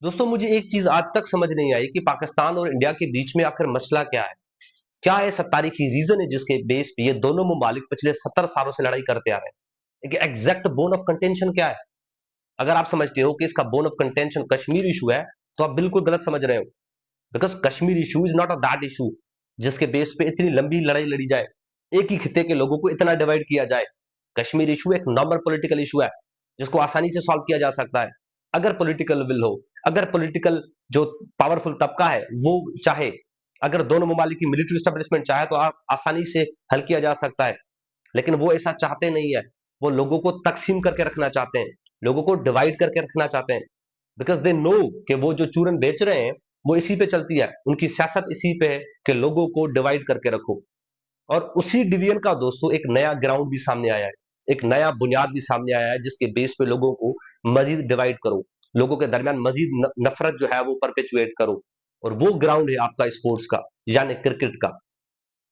दोस्तों मुझे एक चीज आज तक समझ नहीं आई कि पाकिस्तान और इंडिया के बीच में आखिर मसला क्या है। क्या ऐसा तारीखी रीजन है जिसके बेस पे ये दोनों ममालिक पिछले 70 सालों से लड़ाई करते आ रहे हैं। एक एग्जैक्ट बोन ऑफ कंटेंशन क्या है? अगर आप समझते हो कि इसका bone of contention Kashmir issue है, तो आप बिल्कुल गलत समझ रहे हो। Because Kashmir issue is not a that issue जिसके बेस पे इतनी लंबी लड़ाई लड़ी जाए, एक ही खिते के लोगों को इतना डिवाइड किया जाए। कश्मीर इशू एक नॉर्मल पॉलिटिकल इशू है जिसको आसानी से सॉल्व किया जा सकता है, अगर पॉलिटिकल विल हो, अगर पॉलिटिकल जो पावरफुल तबका है वो चाहे, अगर दोनों ममालिक की मिलिट्री स्टेब्लिशमेंट चाहे तो आप आसानी से हल किया जा सकता है। लेकिन वो ऐसा चाहते नहीं है। वो लोगों को तकसीम करके रखना चाहते हैं, लोगों को डिवाइड करके रखना चाहते हैं। बिकॉज दे नो कि वो जो चूरन बेच रहे हैं वो इसी पे चलती है, उनकी सियासत इसी पे है कि लोगों को डिवाइड करके रखो। और उसी डिवीजन का दोस्तों एक नया ग्राउंड भी सामने आया है, एक नया बुनियाद भी सामने आया है जिसके बेस पे लोगों को मजीद डिवाइड करो, लोगों के दरमियान मजीद नफरत जो है वो परपेचुएट करो। और वो ग्राउंड है आपका स्पोर्ट्स का, यानी क्रिकेट का।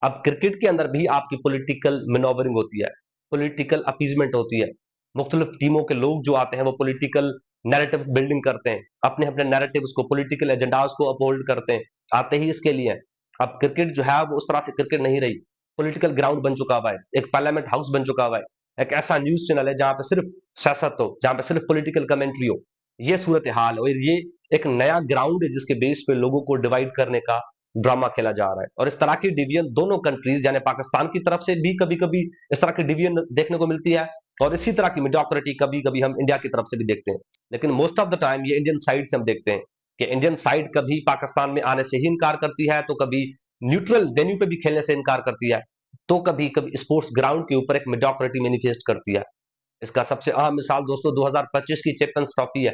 अब क्रिकेट के अंदर भी आपकी पॉलिटिकल मिनोवरिंग होती है, पॉलिटिकल अपीजमेंट होती है। मुख्तलिफ टीमों के लोग जो आते हैं वो पॉलिटिकल नैरेटिव बिल्डिंग करते हैं, अपने अपने नैरेटिव को, पॉलिटिकल एजेंडास को अपहोल्ड करते हैं, आते ही इसके लिए हैं। अब क्रिकेट जो है वो उस तरह से क्रिकेट नहीं रही, पॉलिटिकल ग्राउंड बन चुका हुआ है, एक पार्लियामेंट हाउस बन चुका हुआ है, एक ऐसा न्यूज चैनल है जहां पे सिर्फ सियासत हो, जहां पे सिर्फ पॉलिटिकल कमेंट्री हो। ये सूरत हाल है, और ये एक नया ग्राउंड है जिसके बेस पे लोगों को डिवाइड करने का ड्रामा खेला जा रहा है। और इस तरह की डिवीजन दोनों कंट्रीज यानी पाकिस्तान की तरफ से भी कभी कभी इस तरह की डिवीजन देखने को मिलती है, और इसी तरह की मेडियोक्रिटी कभी कभी हम इंडिया की तरफ से भी देखते हैं। लेकिन मोस्ट ऑफ द टाइम ये इंडियन साइड से हम देखते हैं कि इंडियन साइड कभी पाकिस्तान में आने से ही इनकार करती है, तो कभी न्यूट्रल वेन्यू पे भी खेलने से इनकार करती है, तो कभी कभी स्पोर्ट्स ग्राउंड के ऊपर एक मेडियोक्रिटी मैनिफेस्ट करती है। इसका सबसे अहम मिसाल दोस्तों 2025 की चैंपियंस ट्रॉफी है,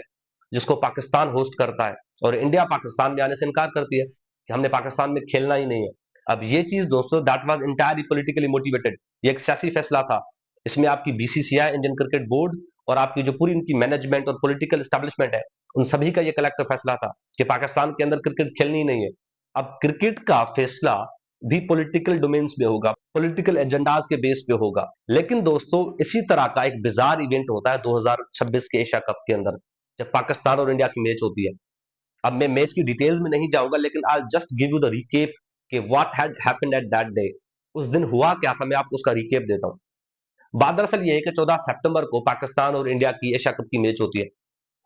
जिसको पाकिस्तान होस्ट करता है, और इंडिया पाकिस्तान में आने से इनकार करती है कि हमने पाकिस्तान में खेलना ही नहीं है। अब ये चीज दोस्तों that was entirely politically motivated, ये एक सियासी फैसला था। इसमें आपकी बीसीसीआई, इंडियन क्रिकेट बोर्ड, और आपकी जो पूरी इनकी मैनेजमेंट और पॉलिटिकल एस्टेब्लिशमेंट है, उन सभी का ये कलेक्टिव फैसला था कि पाकिस्तान के अंदर क्रिकेट खेलनी ही नहीं है। अब क्रिकेट का फैसला भी पॉलिटिकल डोमेन्स में होगा, पॉलिटिकल एजेंडाज के बेस पे होगा। लेकिन दोस्तों इसी तरह का एक बिजार इवेंट होता है 2026 के एशिया कप के अंदर, जब पाकिस्तान और इंडिया की मैच होती है। अब मैं मैच की डिटेल्स में नहीं जाऊंगा, लेकिन I just give you the recap कि what had happened at that day. उस दिन हुआ क्या था, मैं आपको उसका रिकेप देता हूं। बात दरअसल ये है कि 14 सितंबर को पाकिस्तान और इंडिया की एशिया कप की मैच होती है।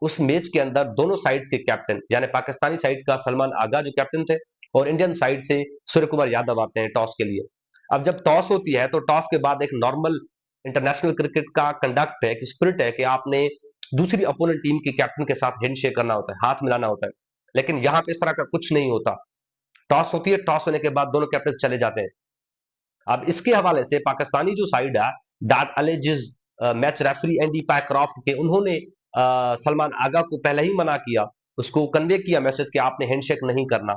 उस मैच के अंदर दोनों साइड्स के कैप्टन, यानी पाकिस्तानी साइड का सलमान आगा जो कैप्टन थे, और इंडियन साइड से सूर्य कुमार यादव आते हैं टॉस के लिए। अब जब टॉस होती है तो टॉस के बाद एक नॉर्मल इंटरनेशनल क्रिकेट का कंडक्ट है, कि स्पिरिट है, कि आपने दूसरी अपोनेंट टीम के कैप्टन के साथ हैंडशेक करना होता है, हाथ मिलाना होता है। लेकिन यहां पे इस तरह का कुछ नहीं होता। टॉस होती है, टॉस होने के बाद दोनों कैप्टन चले जाते हैं। अब इसके हवाले से पाकिस्तानी जो साइड है, दैट अलेजेस मैच रेफरी एंडी पैक्रॉफ्ट के, उन्होंने सलमान आगा को पहले ही मना किया, उसको कन्वे किया मैसेज कि आपने हैंडशेक नहीं करना।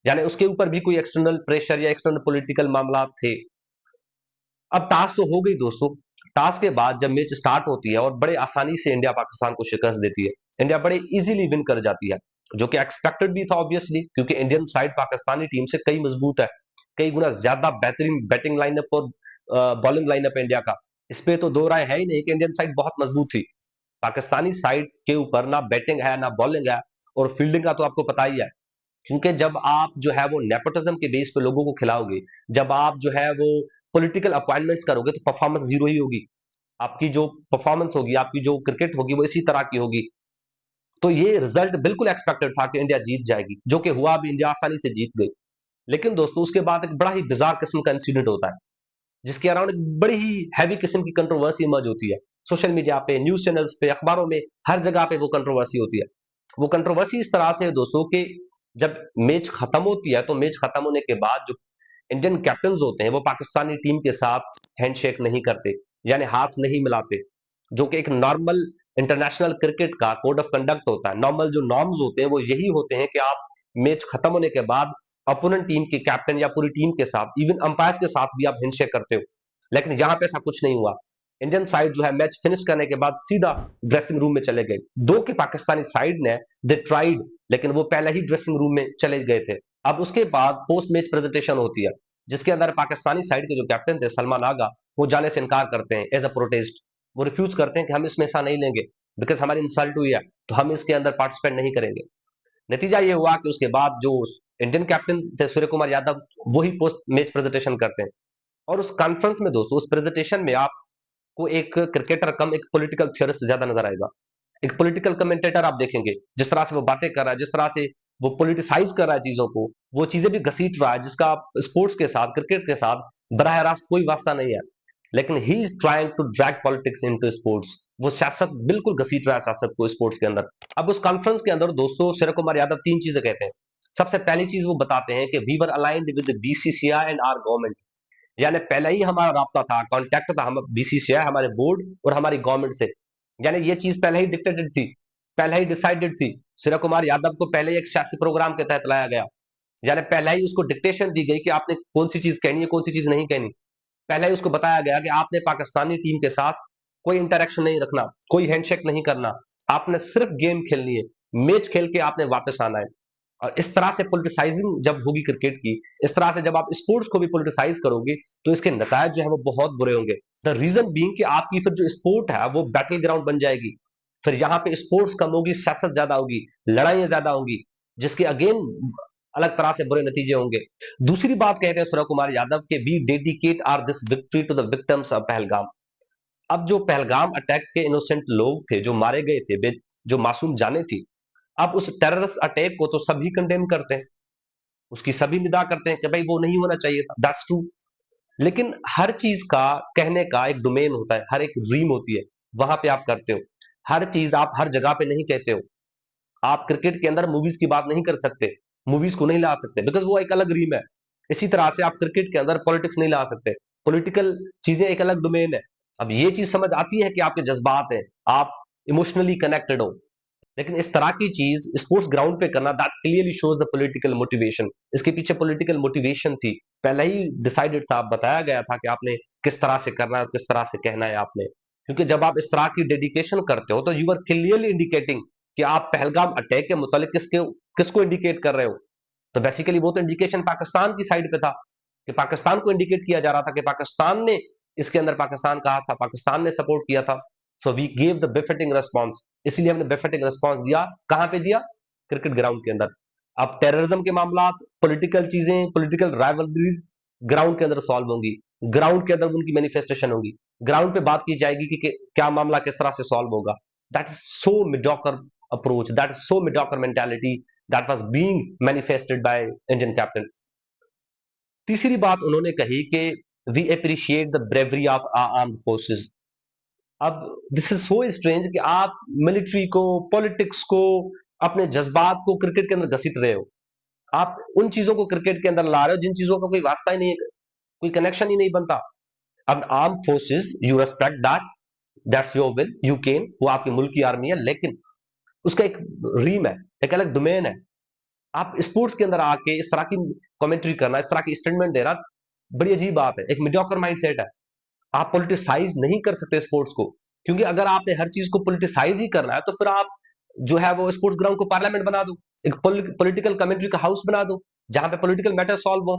यानी उसके ऊपर भी कोई एक्सटर्नल प्रेशर या एक्सटर्नल पॉलिटिकल मामला थे। अब टास्क तो हो गई दोस्तों। टास्क के बाद जब मैच स्टार्ट होती है और बड़े आसानी से इंडिया पाकिस्तान को शिकस्त देती है, इंडिया बड़े इजीली विन कर जाती है, जो कि एक्सपेक्टेड भी था ऑब्वियसली, क्योंकि इंडियन साइड पाकिस्तानी टीम से कई मजबूत है, कई गुना ज्यादा बेहतरीन बैटिंग लाइनअप और बॉलिंग लाइनअप है इंडिया का। इस पे तो दो राय है ही नहीं कि इंडियन साइड बहुत मजबूत थी। पाकिस्तानी साइड के ऊपर ना बैटिंग है ना बॉलिंग है, और फील्डिंग का तो आपको पता ही है। क्योंकि जब आप जो है वो नेपोटिज्म के बेस पे लोगों को खिलाओगे, जब आप जो है वो पॉलिटिकल अपॉइंटमेंट्स करोगे, तो परफॉर्मेंस जीरो ही होगी। आपकी जो परफॉर्मेंस होगी, आपकी जो क्रिकेट होगी, वो इसी तरह की होगी। तो ये रिजल्ट बिल्कुल एक्सपेक्टेड था कि इंडिया जीत जाएगी, जो कि हुआ भी, इंडिया आसानी से जीत गई। लेकिन दोस्तों उसके बाद एक बड़ा ही बिजार किस्म का इंसिडेंट होता है, जिसके अराउंड एक बड़ी ही हैवी किस्म की कंट्रोवर्सी इमर्ज होती है। सोशल मीडिया पे, न्यूज चैनल्स पे, अखबारों में, हर जगह पे वो कंट्रोवर्सी होती है। वो कंट्रोवर्सी इस तरह से है दोस्तों कि जब मैच खत्म होती है, तो मैच खत्म होने के बाद जो इंडियन कैप्टन होते हैं वो पाकिस्तानी टीम के साथ हैंडशेक नहीं करते, यानी हाथ नहीं मिलाते, जो कि एक नॉर्मल इंटरनेशनल क्रिकेट का कोड ऑफ कंडक्ट होता है। नॉर्मल जो नॉर्म्स होते हैं वो यही होते हैं कि आप मैच खत्म होने के बाद अपोनेंट टीम के कैप्टन या पूरी टीम के साथ, इवन अंपायर के साथ भी आप हैंडशेक करते हो। लेकिन यहां पे ऐसा कुछ नहीं हुआ। इंडियन साइड जो है मैच फिनिश करने के बाद सीधा ड्रेसिंग रूम में चले गए। दो की पाकिस्तानी साइड ने दे ट्राइड, लेकिन वो पहले ही ड्रेसिंग रूम में चले गए थे। अब उसके बाद पोस्ट मैच प्रेजेंटेशन होती है, जिसके अंदर पाकिस्तानी साइड के जो कैप्टन थे सलमान आगा, वो जाने से इनकार करते हैं एज अ प्रोटेस्ट। वो रिफ्यूज करते हैं कि हम इसमें हिस्सा नहीं लेंगे, बिकॉज हमारी इंसल्ट हुई है, तो हम इसके अंदर पार्टिसिपेट नहीं करेंगे। नतीजा ये हुआ कि उसके बाद जो इंडियन कैप्टन थे सूर्य कुमार यादव, वही पोस्ट मैच प्रेजेंटेशन करते हैं। और उस कॉन्फ्रेंस में दोस्तों, उस प्रेजेंटेशन में आपको एक क्रिकेटर कम एक पॉलिटिकल थियरिस्ट ज्यादा नजर आएगा। एक पॉलिटिकल कमेंटेटर आप देखेंगे, जिस तरह से वो बातें कर रहा है, जिस तरह से वो पॉलिटिसाइज कर रहा है चीजों को, वो चीजें भी घसीट रहा है जिसका स्पोर्ट्स के साथ, क्रिकेट के साथ बराह रास्त कोई वास्ता नहीं है। लेकिन he is trying to drag politics into sports. वो सियासत बिल्कुल घसीट रहा है, सियासत को स्पोर्ट्स के अंदर। अब उस कॉन्फ्रेंस के अंदर दोस्तों सूर्य कुमार यादव तीन चीजें कहते हैं। सबसे पहली चीज वो बताते हैं कि we were aligned with BCCI and our government. यानी पहले ही हमारा राब्ता था, कांटेक्ट था हम बीसीसीआई, हमारे बोर्ड और हमारी गवर्नमेंट से। यानी ये चीज पहले ही डिक्टेटेड थी, पहले ही डिसाइडेड थी। सूर्य कुमार यादव को पहले ही एक सियासी प्रोग्राम के तहत लाया गया। यानी पहले ही उसको डिक्टेशन दी गई कि आपने कौन सी चीज कहनी है, कौन सी चीज नहीं कहनी। पहले ही उसको बताया गया कि आपने पाकिस्तानी टीम के साथ कोई इंटरेक्शन नहीं रखना, कोई हैंडशेक नहीं करना, आपने सिर्फ गेम खेलनी है, मैच खेल के आपने वापस आना है। और इस तरह से पॉलिटिसाइजिंग जब होगी क्रिकेट की, इस तरह से जब आप स्पोर्ट्स को भी पॉलिटिसाइज करोगे, तो इसके नतायज जो है वो बहुत बुरे होंगे। द रीजन बीइंग कि आपकी फिर जो स्पोर्ट है वो बैटल ग्राउंड बन जाएगी। फिर यहाँ पे स्पोर्ट्स कम होगी, सियासत ज्यादा होगी, लड़ाइयां ज्यादा होंगी, जिसके अगेन अलग तरह से बुरे नतीजे होंगे। दूसरी बात कहते हैं सूर्य कुमार यादव के, we dedicate our this victory to the victims of Pahalgam. अब जो पहलगाम अटैक के इनोसेंट लोग थे, जो मारे गए थे, जो मासूम जाने थी, अब उस टेररिस्ट अटैक को तो सभी कंडेम करते हैं, उसकी सभी निदा करते हैं कि भाई वो नहीं होना चाहिए था, दैट्स ट्रू। लेकिन हर चीज का कहने का एक डोमेन होता है, हर एक रीम होती है, वहां पे आप करते हो। हर चीज आप हर जगह पे नहीं कहते हो। आप क्रिकेट के अंदर मूवीज की बात नहीं कर सकते, मूवीज को नहीं ला सकते, बिकॉज वो एक अलग रीम है। इसी तरह से आप क्रिकेट के अंदर पॉलिटिक्स नहीं ला सकते, पॉलिटिकल चीजें एक अलग डोमेन है। अब ये चीज समझ आती है कि आपके जज्बात है, आप इमोशनली कनेक्टेड हो। लेकिन इस तरह की चीज स्पोर्ट्स ग्राउंड पे करना, that clearly shows the political motivation. इसके पीछे पॉलिटिकल मोटिवेशन थी, पहले ही डिसाइडेड था, बताया गया था कि आपने किस तरह से करना है, किस तरह से कहना है आपने। क्योंकि जब आप इस तरह की डेडिकेशन करते हो, तो यू आर क्लियरली इंडिकेटिंग कि आप पहलगाम अटैक के मुतालिक किसको इंडिकेट कर रहे हो। तो बेसिकली वो तो इंडिकेशन पाकिस्तान की साइड पे था, कि पाकिस्तान को इंडिकेट किया जा रहा था कि पाकिस्तान ने इसके अंदर पाकिस्तान कहा था, पाकिस्तान ने सपोर्ट किया था। So we gave the befitting response. इसलिए हमने बेफिटिंग रिस्पॉन्स दिया। कहां पे दिया? क्रिकेट ग्राउंड के अंदर। अब टेररिज्म के मामला, पॉलिटिकल चीजें, पॉलिटिकल राइवलरीज ग्राउंड के अंदर सॉल्व होंगी, ग्राउंड के अंदर उनकी मैनिफेस्टेशन होगी, ग्राउंड पे बात की जाएगी कि क्या मामला किस तरह से सॉल्व होगा। That is so mediocre approach, that is so mediocre mentality that was being manifested by Indian captain. तीसरी बात उन्होंने कही कि we appreciate the bravery of armed forces. अब दिस इज सो स्ट्रेंज कि आप मिलिट्री को, पॉलिटिक्स को, अपने जज्बात को क्रिकेट के अंदर घसीट रहे हो। आप उन चीजों को क्रिकेट के अंदर ला रहे हो जिन चीजों का कोई वास्ता ही नहीं है, कोई कनेक्शन ही नहीं बनता। अब arm forces, you respect that, that's your will, you can, वो आपके मुल्क की आर्मी है, लेकिन उसका एक रीम है, एक अलग डोमेन है। आप स्पोर्ट्स के अंदर आके इस तरह की कमेंट्री करना, इस तरह की स्टेटमेंट देना, बड़ी अजीब बात है, एक मीडियोकर माइंडसेट है। आप पॉलिटिसाइज नहीं कर सकते स्पोर्ट्स को, क्योंकि अगर आपने हर चीज को पॉलिटिसाइज ही करना है, तो फिर आप जो है वो स्पोर्ट्स ग्राउंड को पार्लियामेंट बना दो, एक पॉलिटिकल कमेंट्री का हाउस बना दो, जहां पे पॉलिटिकल मैटर सॉल्व हो,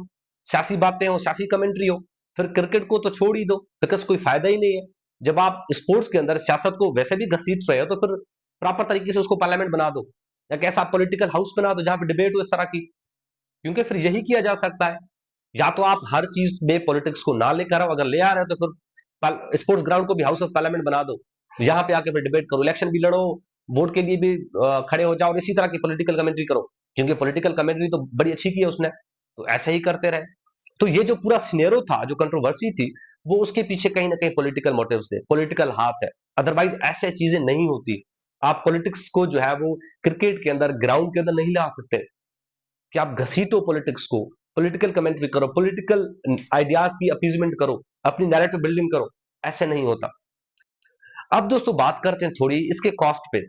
सियासी बातें हो, सियासी कमेंट्री हो। फिर क्रिकेट को तो छोड़ ही दो, बिकॉज कोई फायदा ही नहीं है। जब आप स्पोर्ट्स के अंदर सियासत को वैसे भी घसीट रहे हो, तो फिर प्रॉपर तरीके से उसको पार्लियामेंट बना दो, या कैसा पॉलिटिकल हाउस बना दो जहां पे डिबेट हो इस तरह की। क्योंकि फिर यही किया जा सकता है। या तो आप हर चीज में पॉलिटिक्स को ना लेकर आओ, अगर ले आ रहे हो तो फिर स्पोर्ट्स ग्राउंड को भी हाउस ऑफ पार्लियामेंट बना दो, यहाँ पे आके फिर डिबेट करो, इलेक्शन भी लड़ो, वोट के लिए भी खड़े हो जाओ, और इसी तरह की पॉलिटिकल कमेंट्री करो। क्योंकि पॉलिटिकल कमेंट्री तो बड़ी अच्छी की है उसने, तो ऐसे ही करते रहे। तो ये जो पूरा सिनेरियो था, जो कंट्रोवर्सी थी, वो उसके पीछे कहीं ना कहीं पॉलिटिकल मोटिव्स थे, पॉलिटिकल हाथ है। अदरवाइज ऐसे चीजें नहीं होती। आप पॉलिटिक्स को जो है वो क्रिकेट के अंदर, ग्राउंड के अंदर नहीं ला सकते, कि आप घसीटो पॉलिटिक्स को, पॉलिटिकल कमेंट्री करो, पॉलिटिकल आइडियाज की अपीजमेंट करो, अपनी नैरेटिव बिल्डिंग करो। ऐसे नहीं होता। अब दोस्तों बात करते हैं थोड़ी इसके कॉस्ट पे,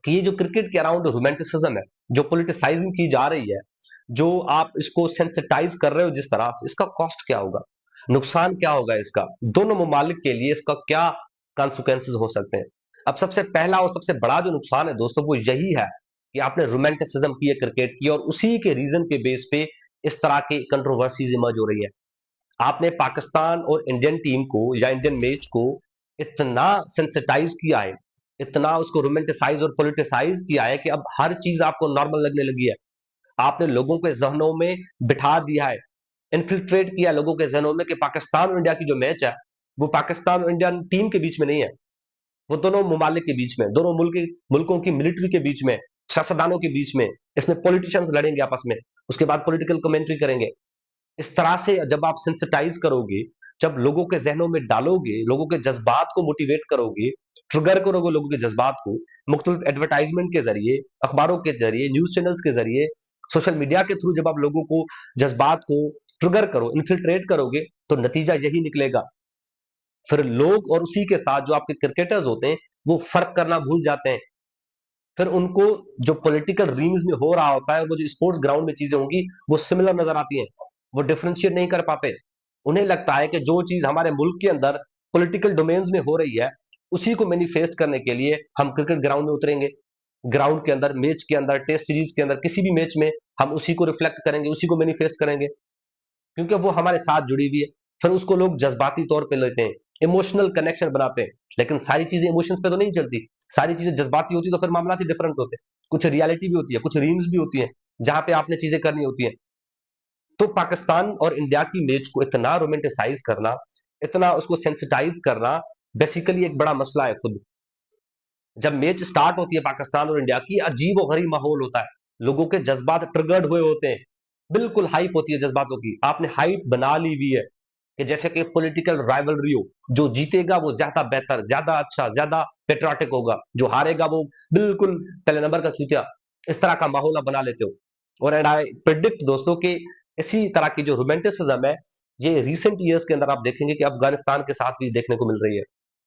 कि ये जो क्रिकेट के अराउंड रोमांटिसिज्म है, जो पॉलिटिसाइजिंग की जा रही है, जो आप इसको सेंसिटाइज कर रहे हो जिस तरह से, इसका कॉस्ट क्या होगा, नुकसान क्या होगा इसका, दोनों ममालिक के लिए इसका क्या कॉन्सिक्वेंसेस हो सकते हैं। अब सबसे पहला और सबसे बड़ा जो नुकसान है दोस्तों, वो यही है कि आपने रोमांटिसिज्म की है क्रिकेट की, और उसी के रीजन के बेस पे इस तरह की कंट्रोवर्सीज इमर्ज हो रही है। आपने पाकिस्तान और इंडियन टीम को, या इंडियन मैच को इतना सेंसिटाइज किया है, इतना उसको रोमांटिसाइज और पॉलिटिसाइज किया है कि अब हर चीज आपको नॉर्मल लगने लगी है। आपने लोगों के जहनों में बिठा दिया है, इन्फिल्ट्रेट किया लोगों के जहनों में कि पाकिस्तान और इंडिया की जो मैच है वो पाकिस्तान और इंडिया टीम के बीच में नहीं है, वो दोनों ममालिक के बीच में, दोनों मुल्कों की मिलिट्री के बीच में, सियासतदानों के बीच में, इसमें पॉलिटिशियंस लड़ेंगे आपस में, उसके बाद पॉलिटिकल कमेंट्री करेंगे। इस तरह से जब आप सेंसिटाइज करोगे, जब लोगों के जहनों में डालोगे, लोगों के जज्बात को मोटिवेट करोगे, ट्रिगर करोगे लोगों के जज्बात को, मुख्तलिफ एडवर्टाइजमेंट के जरिए, अखबारों के जरिए, न्यूज चैनल्स के जरिए, सोशल मीडिया के थ्रू जब आप लोगों को जज्बात को ट्रिगर करो, इन्फिल्ट्रेट करोगे, तो नतीजा यही निकलेगा। फिर लोग और उसी के साथ जो आपके क्रिकेटर्स होते हैं वो फर्क करना भूल जाते हैं। फिर उनको जो पॉलिटिकल रीम्स में हो रहा होता है, वो जो स्पोर्ट्स ग्राउंड में चीजें होंगी वो सिमिलर नजर आती हैं, वो डिफरेंशिएट नहीं कर पाते। उन्हें लगता है कि जो चीज हमारे मुल्क के अंदर पॉलिटिकल डोमेन्स में हो रही है उसी को मैनिफेस्ट करने के लिए हम क्रिकेट ग्राउंड में उतरेंगे, ग्राउंड के अंदर, मैच के अंदर, टेस्ट सीरीज के अंदर, किसी भी मैच में हम उसी को रिफ्लेक्ट करेंगे, उसी को मैनिफेस्ट करेंगे, क्योंकि वो हमारे साथ जुड़ी हुई है। फिर उसको लोग जज्बाती तौर पे लेते हैं, इमोशनल कनेक्शन बनाते हैं। लेकिन सारी चीजें इमोशंस पे तो नहीं चलती, सारी चीजें जज्बाती होती तो फिर मामला ही डिफरेंट होते हैं। कुछ रियलिटी भी होती है, कुछ रीम्स भी होती है जहां पे आपने चीजें करनी होती है। तो पाकिस्तान और इंडिया की मैच को इतना रोमांटिसाइज करना, इतना उसको सेंसिटाइज करना, बेसिकली एक बड़ा मसला है खुद। जब मैच स्टार्ट होती है पाकिस्तान और इंडिया की, अजीब और गरीब माहौल होता है, लोगों के जज्बात ट्रिगर्ड हुए होते हैं, बिल्कुल हाइप होती है जज्बातों की, आपने हाइप बना ली हुई है कि जैसे कि पॉलिटिकल राइवलरी हो, जो जीतेगा वो ज्यादा बेहतर, ज्यादा अच्छा, ज्यादा पेट्रियाटिक होगा, जो हारेगा वो बिल्कुल पहले नंबर का चूतिया। इस तरह का माहौल आप बना लेते हो। और एंड आई प्रिडिक्ट दोस्तों कि इसी तरह की जो रोमांटिसिज्म है, ये रिसेंट ईयर्स के अंदर आप देखेंगे कि अफगानिस्तान के साथ भी देखने को मिल रही है।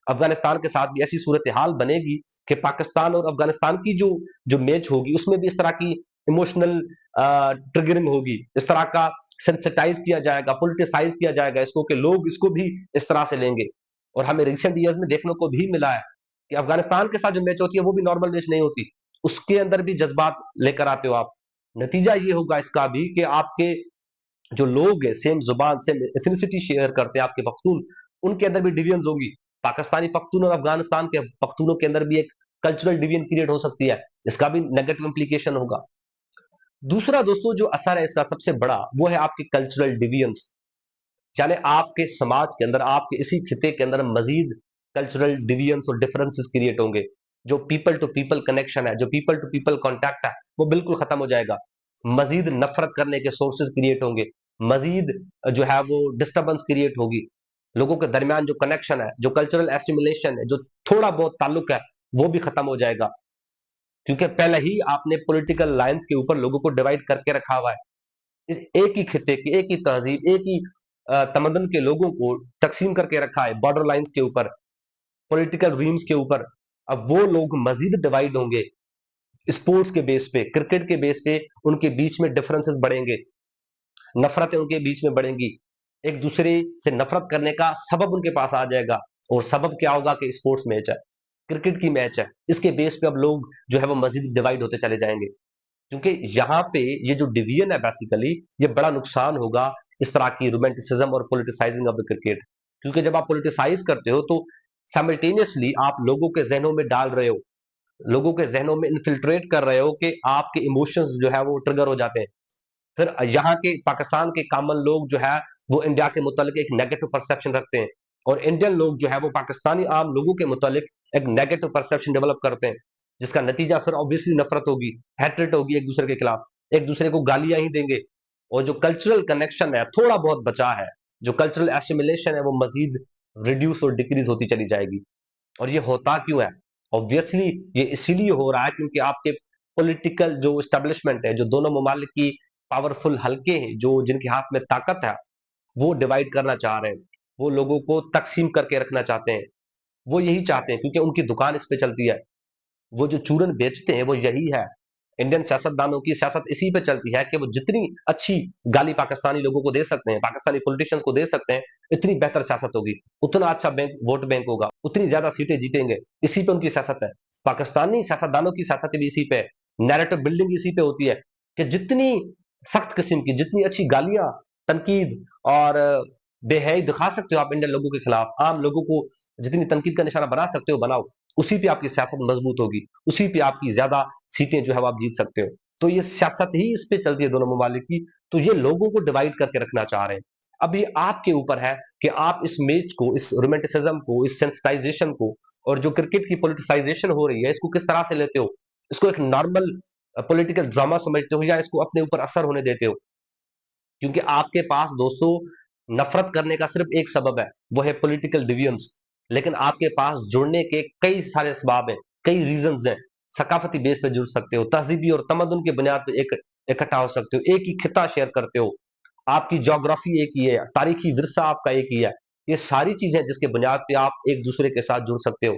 अफगानिस्तान के साथ भी ऐसी सूरत हाल बनेगी कि पाकिस्तान और अफगानिस्तान की जो जो मैच होगी उसमें भी इस तरह की इमोशनल ट्रिगरिंग होगी, इस तरह का सेंसिटाइज किया जाएगा, पॉलिटिसाइज किया जाएगा इसको, कि लोग इसको भी इस तरह से लेंगे। और हमें रिसेंट ईयर्स में देखने को भी मिला है कि अफगानिस्तान के साथ जो मैच होती है वो भी नॉर्मल मैच नहीं होती, उसके अंदर भी जज्बात लेकर आते हो आप। नतीजा ये होगा इसका भी कि आपके जो लोग हैं, सेम जुबान, सेम एथनिसिटी शेयर करते हैं, आपके पख्तून, उनके अंदर भी डिविजन होगी। पाकिस्तानी पख्तून और अफगानिस्तान के पख्तूनों के अंदर भी एक कल्चरल डिवीजन क्रिएट हो सकती है, इसका भी नेगेटिव इंप्लीकेशन होगा। दूसरा दोस्तों जो असर है इसका सबसे बड़ा, वो है आपके कल्चरल डिविजन्स, यानी आपके समाज के अंदर, आपके इसी खिते के अंदर मजीद कल्चरल डिविजन्स और डिफरेंसेस क्रिएट होंगे। जो पीपल टू पीपल कनेक्शन है, जो पीपल टू पीपल कॉन्टैक्ट है, वो बिल्कुल खत्म हो जाएगा। मजीद नफरत करने के सोर्सेज क्रिएट होंगे, मजीद जो है वो डिस्टर्बेंस क्रिएट होगी, लोगों के दरमियान जो कनेक्शन है, जो कल्चरल एसिमिलेशन है, जो थोड़ा बहुत ताल्लुक है, वो भी खत्म हो जाएगा। क्योंकि पहले ही आपने पॉलिटिकल लाइंस के ऊपर लोगों को डिवाइड करके रखा हुआ है। इस एक ही खिते की, एक ही तहजीब, एक ही तमदन के लोगों को तकसीम करके रखा है बॉर्डर लाइंस के ऊपर, पॉलिटिकल रीम्स के ऊपर। अब वो लोग मजीद डिवाइड होंगे, स्पोर्ट्स के बेस पे, क्रिकेट के बेस पे उनके बीच में डिफरेंसेस बढ़ेंगे, नफरतें उनके बीच में बढ़ेंगी, एक दूसरे से नफरत करने का सबब उनके पास आ जाएगा। और सबब क्या होगा कि स्पोर्ट्स मैच है, क्रिकेट की मैच है, इसके बेस पे अब लोग जो है वो मजीद डिवाइड होते चले जाएंगे। क्योंकि यहाँ पे ये जो डिवीजन है बेसिकली, ये बड़ा नुकसान होगा इस तरह की रोमांटिसिज्म और पॉलिटिसाइजिंग ऑफ द क्रिकेट। क्योंकि जब आप पॉलिटिसाइज करते हो तो साइमल्टेनियसली आप लोगों के जहनों में डाल रहे हो, लोगों के जहनों में इन्फिल्ट्रेट कर रहे हो कि आपके इमोशंस जो है वो ट्रिगर हो जाते हैं। फिर यहाँ के पाकिस्तान के कॉमन लोग जो है वो इंडिया के मुतालिक एक नेगेटिव परसेप्शन रखते हैं, और इंडियन लोग जो है वो पाकिस्तानी आम लोगों के मुतालिक एक नेगेटिव परसेप्शन डेवलप करते हैं, जिसका नतीजा फिर ऑब्वियसली नफरत होगी, हैट्रेट होगी एक दूसरे के खिलाफ, एक दूसरे को गालियां ही देंगे। और जो कल्चरल कनेक्शन है थोड़ा बहुत बचा है, जो कल्चरल एसिमिलेशन है, वो मजीद रिड्यूस और डिक्रीज होती चली जाएगी। और ये होता क्यों है? ऑब्वियसली ये इसीलिए हो रहा है क्योंकि आपके पॉलिटिकल जो स्टैब्लिशमेंट है, जो दोनों ममालिक की पावरफुल हल्के हैं, जो जिनके हाथ में ताकत है, वो डिवाइड करना चाह रहे हैं, वो लोगों को तकसीम करके रखना चाहते हैं। वो यही चाहते हैं क्योंकि उनकी दुकान इस पे चलती है, वो जो चूरन बेचते हैं वो यही है। इंडियन सियासतदानों की सियासत इसी पे चलती है कि वो जितनी अच्छी गाली पाकिस्तानी लोगों को दे सकते हैं, पाकिस्तानी पॉलिटिशियंस को दे सकते हैं, इतनी बेहतर सियासत होगी, उतना अच्छा बैंक, वोट बैंक होगा, उतनी ज्यादा सीटें जीतेंगे। इसी पे उनकी सियासत है। पाकिस्तानी सियासतदानों की सियासत भी इसी पे है, नैरेटिव बिल्डिंग इसी पे होती है कि जितनी सख्त किस्म की, जितनी अच्छी गालियां, तनकीद और बेहयाई दिखा सकते हो आप इंडियन लोगों के खिलाफ, आम लोगों को जितनी तनकीद का निशाना बना सकते हो बनाओ। उसी पे आपकी सियासत मजबूत होगी, उसी पे आपकी ज्यादा सीटें जो है वो आप जीत सकते हो। तो ये सियासत ही इस पे चलती है दोनों ममालिक की। तो ये लोगों को डिवाइड करके रखना चाह रहे हैं। अब ये आपके ऊपर है कि आप इस मैच को, इस रोमांटिसिज्म को, इस सेंसिटाइजेशन को और जो क्रिकेट की पॉलिटिसाइजेशन हो रही है, इसको किस तरह से लेते हो। इसको एक नॉर्मल पॉलिटिकल ड्रामा समझते हो या इसको अपने ऊपर असर होने देते हो। क्योंकि आपके पास दोस्तों नफरत करने का सिर्फ एक सबब है, वो है पॉलिटिकल डिवियंस। लेकिन आपके पास जुड़ने के कई सारे असबाब हैं, कई रीजंस हैं। सकाफती बेस पे जुड़ सकते हो, तहजीबी और तमदन की बुनियाद पे एक इकट्ठा हो सकते हो, एक ही खिता शेयर करते हो, आपकी जोग्राफी एक ही है, तारीखी विरसा आपका एक ही है। ये सारी चीजें जिसके बुनियाद पे आप एक दूसरे के साथ जुड़ सकते हो।